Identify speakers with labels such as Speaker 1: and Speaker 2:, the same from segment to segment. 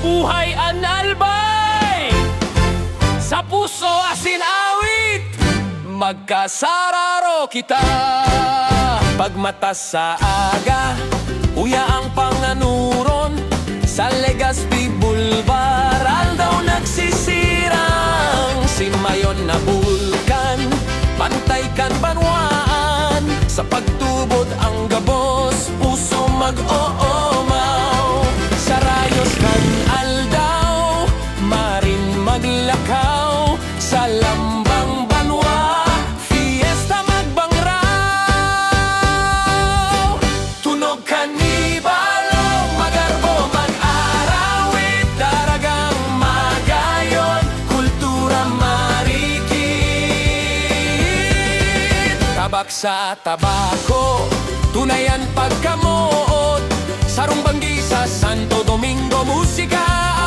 Speaker 1: Buhay analbay, sa puso asin awit, magkasararo kita. Pagmata sa aga, uya ang panganuron, sa Legazpi Boulevard aldaw nagsisirang. Si Mayon na bulkan, pantay kan banwaan, sa pagtubod ang gabos, puso mag-oomaw. Sa rayos kan aldaw, marin maglakaw, sa lambang banwa, fiesta magbangraw. Tunog kanibalong, magarbo mag-arawit, daragang magayon, kultura marikit. Tabak sa tabako, tunayan pagkamuot, sarong banggi sa Santo Domingo, musika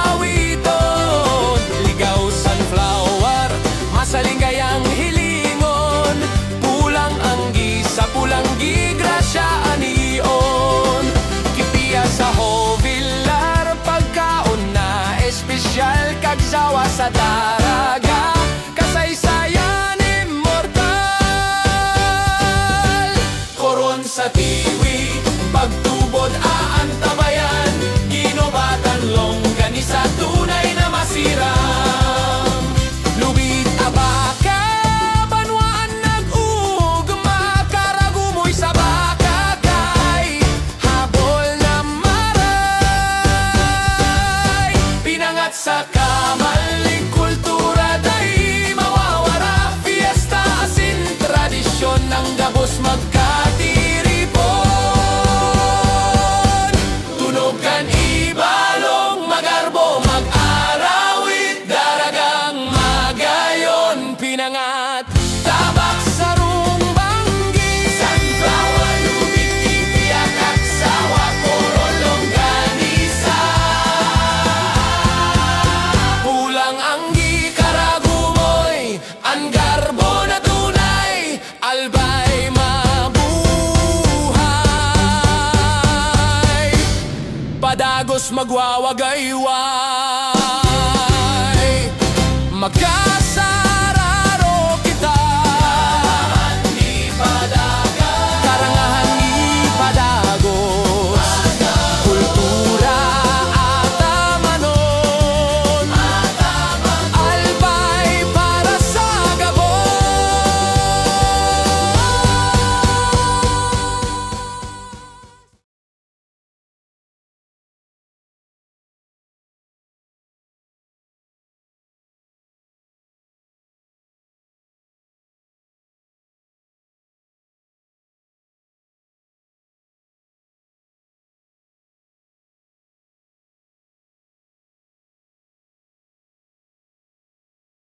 Speaker 1: awiton. Ligaw sunflower, masalinggayang hilingon, pulang anggi sa pulanggi, grasya anion. Kipiya sa Hovilar, pagkaon na espesyal, kagsawa sa daraga, kasaysayan immortal. Koron sa tiwi, pagtubod aantabayan, ginobatan longganisa, tunay na masiram. Lubid abaka, banwaan nag-ugma, karagumoy sa bakakay, habol na maray. Pinangat sa kamalig, kultura day mawawara, fiesta asin tradisyon ng gabos magkatiripon. Tunog kan ibalong, magarbo mag-arawit, daragang magayon, pinangat tabak sa rumbanggi, sunflower, lubid, kipiya, kaksawa, koron, longganisa, pulang anggi, karagumoy, ang garbo na tunay, albay mabuhay, padagos magwawagaywa.